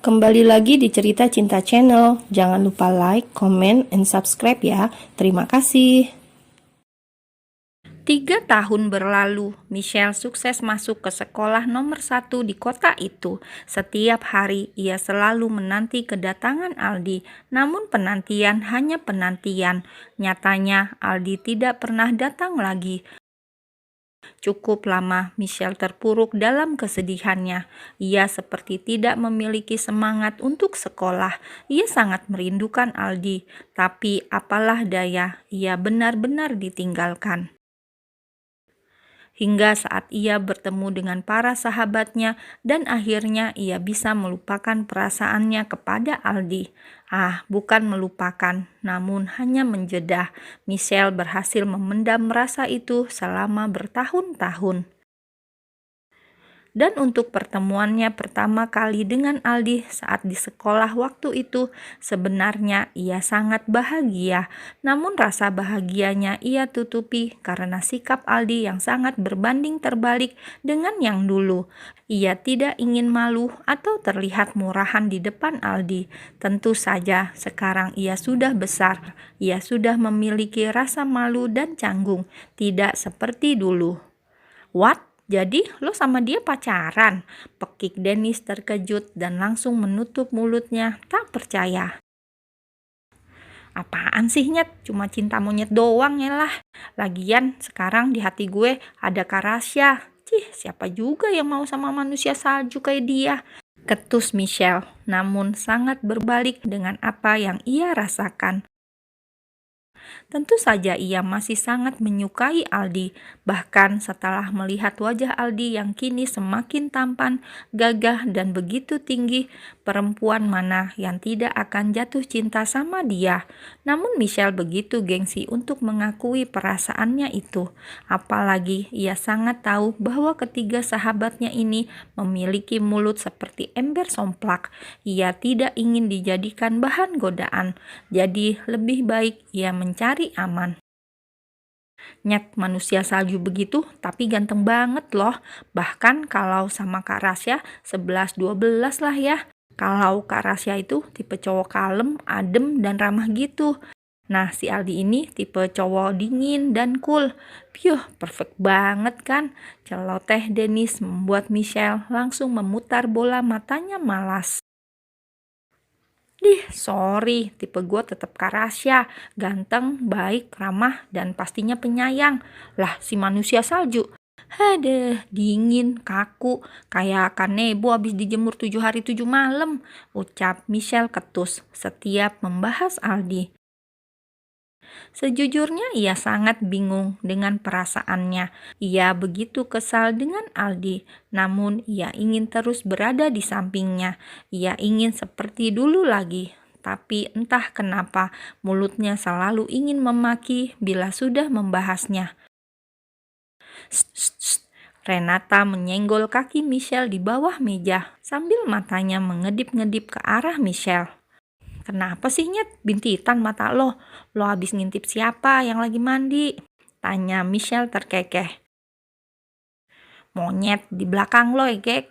Kembali lagi di Cerita Cinta Channel. Jangan lupa like, comment, and subscribe ya. Terima kasih. 3 tahun berlalu, Michelle sukses masuk ke sekolah nomor 1 di kota itu. Setiap hari ia selalu menanti kedatangan Aldi, namun penantian hanya penantian. Nyatanya Aldi tidak pernah datang lagi. Cukup lama Michelle terpuruk dalam kesedihannya. Ia seperti tidak memiliki semangat untuk sekolah. Ia sangat merindukan Aldi, tapi apalah daya, ia benar-benar ditinggalkan. Hingga saat ia bertemu dengan para sahabatnya dan akhirnya ia bisa melupakan perasaannya kepada Aldi. Bukan melupakan, namun hanya menjeda. Michelle berhasil memendam rasa itu selama bertahun-tahun. Dan untuk pertemuannya pertama kali dengan Aldi saat di sekolah waktu itu, sebenarnya ia sangat bahagia. Namun rasa bahagianya ia tutupi karena sikap Aldi yang sangat berbanding terbalik dengan yang dulu. Ia tidak ingin malu atau terlihat murahan di depan Aldi. Tentu saja sekarang ia sudah besar. Ia sudah memiliki rasa malu dan canggung, tidak seperti dulu. "What? Jadi lo sama dia pacaran?" Pekik Dennis terkejut dan langsung menutup mulutnya, tak percaya. "Apaan sih, Nyet? Cuma cinta monyet doang ya lah. Lagian sekarang di hati gue ada Kak Rasya. Siapa juga yang mau sama manusia salju kayak dia?" Ketus Michelle, namun sangat berbalik dengan apa yang ia rasakan. Tentu saja ia masih sangat menyukai Aldi, bahkan setelah melihat wajah Aldi yang kini semakin tampan, gagah, dan begitu tinggi, perempuan mana yang tidak akan jatuh cinta sama dia. Namun Michelle begitu gengsi untuk mengakui perasaannya itu, apalagi ia sangat tahu bahwa ketiga sahabatnya ini memiliki mulut seperti ember somplak. Ia tidak ingin dijadikan bahan godaan, jadi lebih baik ia mencari aman. "Nyet, manusia salju begitu tapi ganteng banget loh. Bahkan kalau sama Kak Rasya 11-12 lah ya. Kalau Kak Rasya itu tipe cowok kalem, adem, dan ramah gitu. Nah, si Aldi ini tipe cowok dingin dan cool. Perfect banget kan?" Celoteh Dennis membuat Michelle langsung memutar bola matanya malas. Sorry, tipe gue tetap Kak Rasya, ganteng, baik, ramah, dan pastinya penyayang. Lah, si manusia salju, dingin, kaku, kayak kanebo abis dijemur 7 hari 7 malam, ucap Michelle ketus setiap membahas Aldi. Sejujurnya ia sangat bingung dengan perasaannya. Ia begitu kesal dengan Aldi, namun ia ingin terus berada di sampingnya. Ia ingin seperti dulu lagi. Tapi entah kenapa mulutnya selalu ingin memaki bila sudah membahasnya. Renata menyenggol kaki Michelle di bawah meja sambil matanya mengedip-ngedip ke arah Michelle. "Kenapa sih, Nyet? Bintitan mata lo. Lo habis ngintip siapa yang lagi mandi?" tanya Michelle terkekeh. "Monyet di belakang lo, Gek,"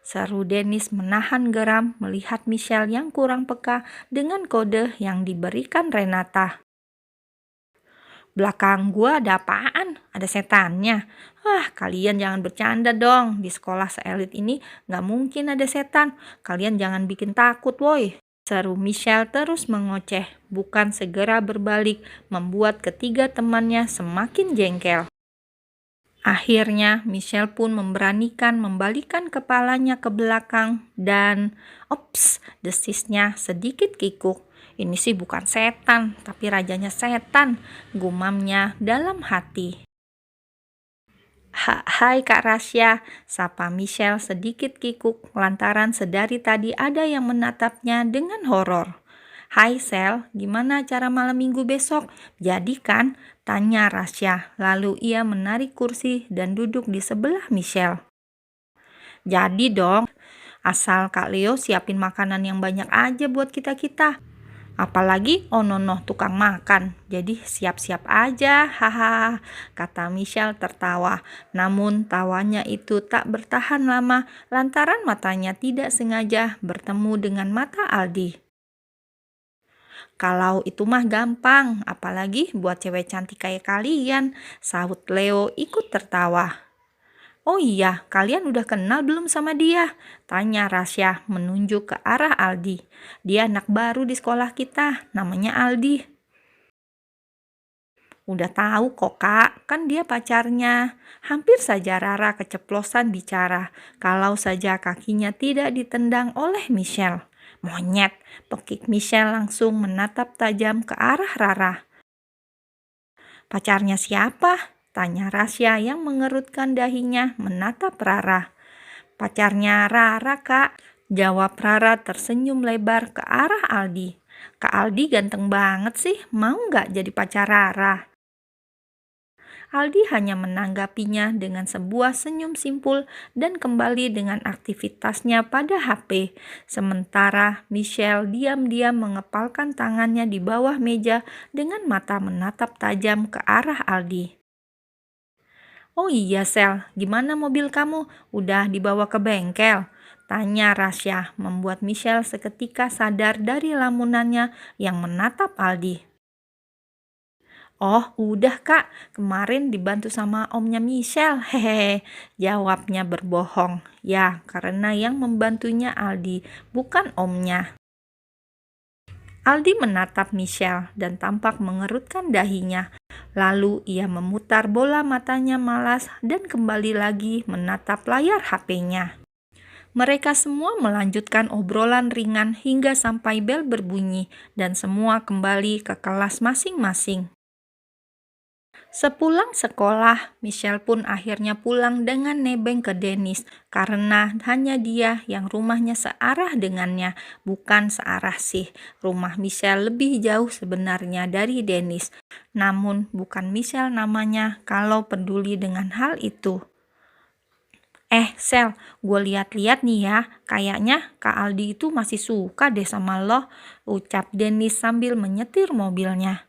seru Dennis menahan geram melihat Michelle yang kurang peka dengan kode yang diberikan Renata. "Belakang gua ada apaan? Ada setannya? Kalian jangan bercanda dong. Di sekolah seelit ini gak mungkin ada setan. Kalian jangan bikin takut, woi," seru Michelle terus mengoceh, bukan segera berbalik, membuat ketiga temannya semakin jengkel. Akhirnya Michelle pun memberanikan membalikkan kepalanya ke belakang dan ops, desisnya sedikit kikuk. "Ini sih bukan setan, tapi rajanya setan," gumamnya dalam hati. "Hai Kak Rasya," sapa Michelle sedikit kikuk lantaran sedari tadi ada yang menatapnya dengan horor. "Hai Sel, gimana acara malam minggu besok? Jadi kan?" tanya Rasya. Lalu ia menarik kursi dan duduk di sebelah Michelle. "Jadi dong, asal Kak Leo siapin makanan yang banyak aja buat kita-kita." Apalagi Onono tukang makan, jadi siap-siap aja, haha, kata Michelle tertawa. Namun tawanya itu tak bertahan lama lantaran matanya tidak sengaja bertemu dengan mata Aldi. Kalau itu mah gampang, apalagi buat cewek cantik kayak kalian, sahut Leo ikut tertawa. Oh iya, kalian udah kenal belum sama dia? Tanya Rasya menunjuk ke arah Aldi. Dia anak baru di sekolah kita, namanya Aldi. Udah tahu kok kak, kan dia pacarnya. Hampir saja Rara keceplosan bicara, kalau saja kakinya tidak ditendang oleh Michelle. Monyet, pekik Michelle langsung menatap tajam ke arah Rara. Pacarnya siapa? Tanya Rasya yang mengerutkan dahinya menatap Rara. Pacarnya Rara kak, jawab Rara tersenyum lebar ke arah Aldi. Kak Aldi ganteng banget sih, mau nggak jadi pacar Rara? Aldi hanya menanggapinya dengan sebuah senyum simpul dan kembali dengan aktivitasnya pada HP. Sementara Michelle diam-diam mengepalkan tangannya di bawah meja dengan mata menatap tajam ke arah Aldi. Oh iya Sel, gimana mobil kamu? Udah dibawa ke bengkel? Tanya Rasya, membuat Michelle seketika sadar dari lamunannya yang menatap Aldi. Oh udah kak, kemarin dibantu sama omnya Michelle, hehehe, jawabnya berbohong. Ya, karena yang membantunya Aldi, bukan omnya. Aldi menatap Michelle dan tampak mengerutkan dahinya. Lalu ia memutar bola matanya malas dan kembali lagi menatap layar HP-nya. Mereka semua melanjutkan obrolan ringan hingga sampai bel berbunyi dan semua kembali ke kelas masing-masing. Sepulang sekolah, Michelle pun akhirnya pulang dengan nebeng ke Dennis karena hanya dia yang rumahnya searah dengannya, bukan searah sih. Rumah Michelle lebih jauh sebenarnya dari Dennis, namun bukan Michelle namanya kalau peduli dengan hal itu. Sel, gue lihat-lihat nih ya, kayaknya Kak Aldi itu masih suka deh sama lo, ucap Dennis sambil menyetir mobilnya.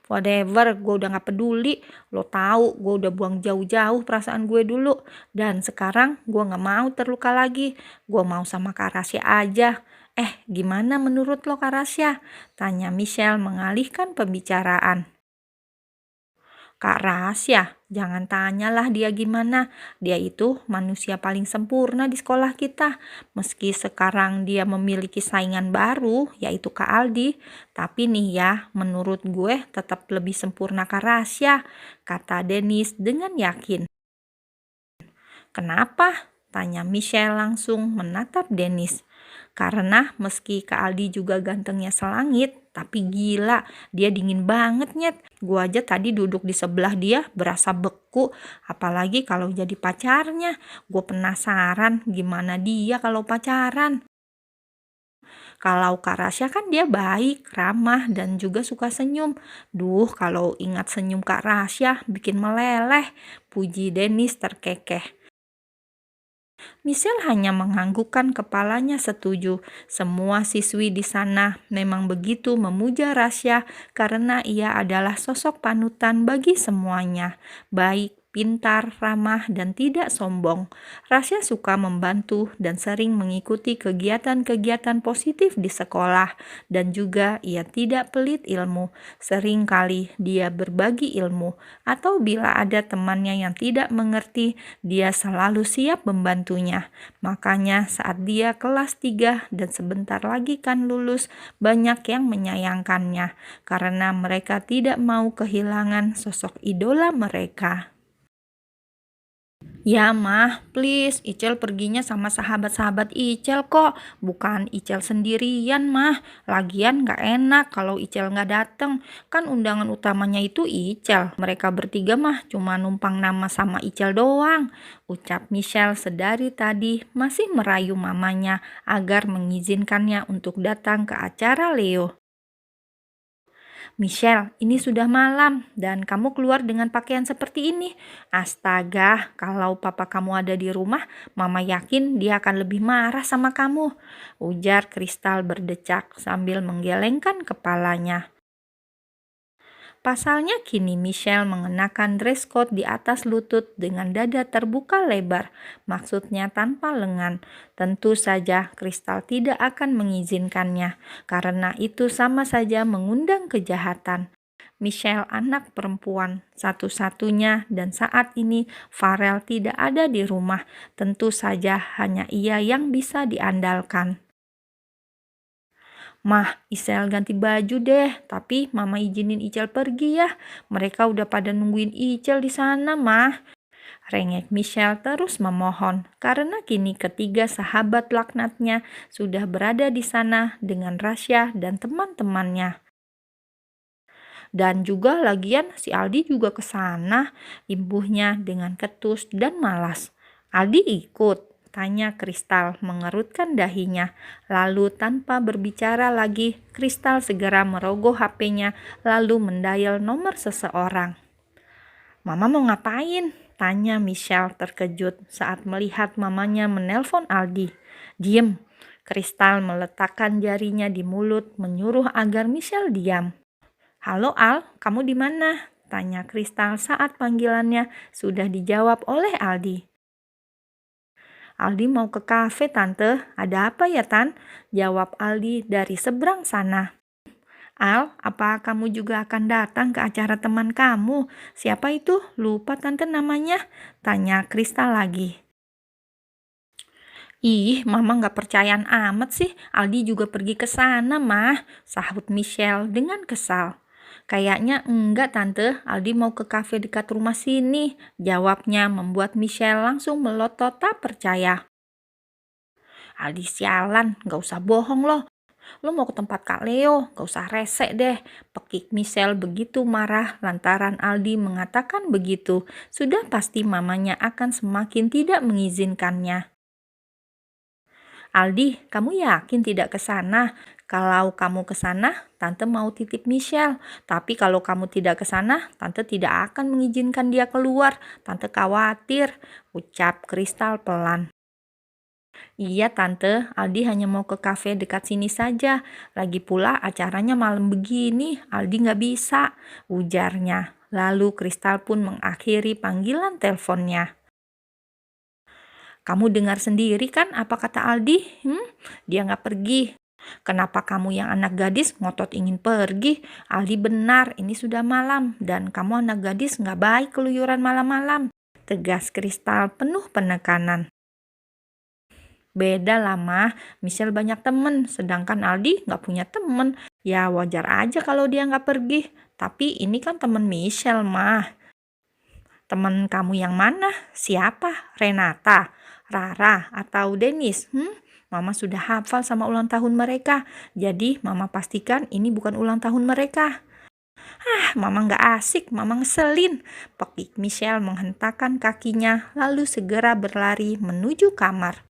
Whatever, gue udah gak peduli. Lo tahu gue udah buang jauh-jauh perasaan gue dulu. Dan sekarang gue gak mau terluka lagi. Gue mau sama Kak Rasya aja. Gimana menurut lo Kak Rasya? Tanya Michelle mengalihkan pembicaraan. Kak Rasya, jangan tanyalah dia gimana. Dia itu manusia paling sempurna di sekolah kita. Meski sekarang dia memiliki saingan baru, yaitu Kak Aldi. Tapi nih ya, menurut gue tetap lebih sempurna Kak Rasya, kata Dennis dengan yakin. Kenapa? Tanya Michelle langsung menatap Dennis. Karena meski Kak Aldi juga gantengnya selangit, tapi gila, dia dingin banget nyet. Gua aja tadi duduk di sebelah dia berasa beku, apalagi kalau jadi pacarnya. Gue penasaran gimana dia kalau pacaran. Kalau Kak Rasya kan dia baik, ramah, dan juga suka senyum. Duh, kalau ingat senyum Kak Rasya bikin meleleh, puji Dennis terkekeh. Michelle hanya menganggukkan kepalanya setuju. Semua siswi di sana memang begitu memuja Rasya karena ia adalah sosok panutan bagi semuanya. Baik, pintar, ramah, dan tidak sombong. Rasya suka membantu dan sering mengikuti kegiatan-kegiatan positif di sekolah. Dan juga ia tidak pelit ilmu. Seringkali dia berbagi ilmu. Atau bila ada temannya yang tidak mengerti, dia selalu siap membantunya. Makanya saat dia kelas 3 dan sebentar lagi kan lulus, banyak yang menyayangkannya. Karena mereka tidak mau kehilangan sosok idola mereka. Ya mah, please, Icel perginya sama sahabat-sahabat Icel kok, bukan Icel sendirian mah. Lagian gak enak kalau Icel gak dateng, kan undangan utamanya itu Icel. Mereka bertiga mah cuma numpang nama sama Icel doang, ucap Michelle sedari tadi masih merayu mamanya agar mengizinkannya untuk datang ke acara Leo. Michelle, ini sudah malam dan kamu keluar dengan pakaian seperti ini. Astaga, kalau papa kamu ada di rumah, mama yakin dia akan lebih marah sama kamu. Ujar Kristal berdecak sambil menggelengkan kepalanya. Pasalnya kini Michelle mengenakan dress code di atas lutut dengan dada terbuka lebar, maksudnya tanpa lengan. Tentu saja Kristal tidak akan mengizinkannya, karena itu sama saja mengundang kejahatan. Michelle anak perempuan satu-satunya dan saat ini Farel tidak ada di rumah. Tentu saja hanya ia yang bisa diandalkan. Mah, Isel ganti baju deh, tapi mama izinin Icel pergi ya. Mereka udah pada nungguin Icel di sana, mah. Rengek Michelle terus memohon, karena kini ketiga sahabat laknatnya sudah berada di sana dengan Rasya dan teman-temannya. Dan juga lagian si Aldi juga ke sana, imbuhnya dengan ketus dan malas. Aldi ikut. Tanya Kristal mengerutkan dahinya. Lalu tanpa berbicara lagi, Kristal segera merogoh HP-nya lalu mendial nomor seseorang. Mama mau ngapain? Tanya Michelle terkejut saat melihat mamanya menelpon Aldi. Diem. Kristal meletakkan jarinya di mulut menyuruh agar Michelle diam. Halo Al, kamu di mana? Tanya Kristal saat panggilannya sudah dijawab oleh Aldi. Aldi mau ke kafe tante, ada apa ya Tan? Jawab Aldi dari seberang sana. Al, apa kamu juga akan datang ke acara teman kamu? Siapa itu? Lupa tante namanya. Tanya Kristal lagi. Ih, mama gak percayaan amat sih. Aldi juga pergi ke sana, mah. Sahut Michelle dengan kesal. Kayaknya enggak tante, Aldi mau ke kafe dekat rumah sini. Jawabnya membuat Michelle langsung melotot tak percaya. Aldi sialan, gak usah bohong loh. Lo mau ke tempat Kak Leo, gak usah resek deh. Pekik Michelle begitu marah lantaran Aldi mengatakan begitu. Sudah pasti mamanya akan semakin tidak mengizinkannya. Aldi, kamu yakin tidak ke sana? Kalau kamu ke sana, tante mau titip Michelle. Tapi kalau kamu tidak ke sana, tante tidak akan mengizinkan dia keluar. Tante khawatir, ucap Kristal pelan. Iya tante, Aldi hanya mau ke kafe dekat sini saja. Lagi pula acaranya malam begini, Aldi nggak bisa, ujarnya. Lalu Kristal pun mengakhiri panggilan teleponnya. Kamu dengar sendiri kan apa kata Aldi? Dia nggak pergi. Kenapa kamu yang anak gadis ngotot ingin pergi? Aldi benar, ini sudah malam dan kamu anak gadis nggak baik keluyuran malam-malam. Tegas Kristal penuh penekanan. Beda lah mah, Michelle banyak temen, sedangkan Aldi nggak punya temen. Ya wajar aja kalau dia nggak pergi. Tapi ini kan temen Michelle mah. Temen kamu yang mana? Siapa? Renata? Rara atau Dennis? Mama sudah hafal sama ulang tahun mereka. Jadi mama pastikan ini bukan ulang tahun mereka. Mama gak asik, mama ngeselin. Pekik Michelle menghentakkan kakinya lalu segera berlari menuju kamar.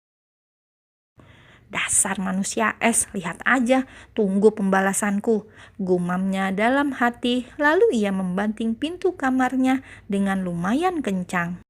Dasar manusia es, lihat aja, tunggu pembalasanku. Gumamnya dalam hati, lalu ia membanting pintu kamarnya dengan lumayan kencang.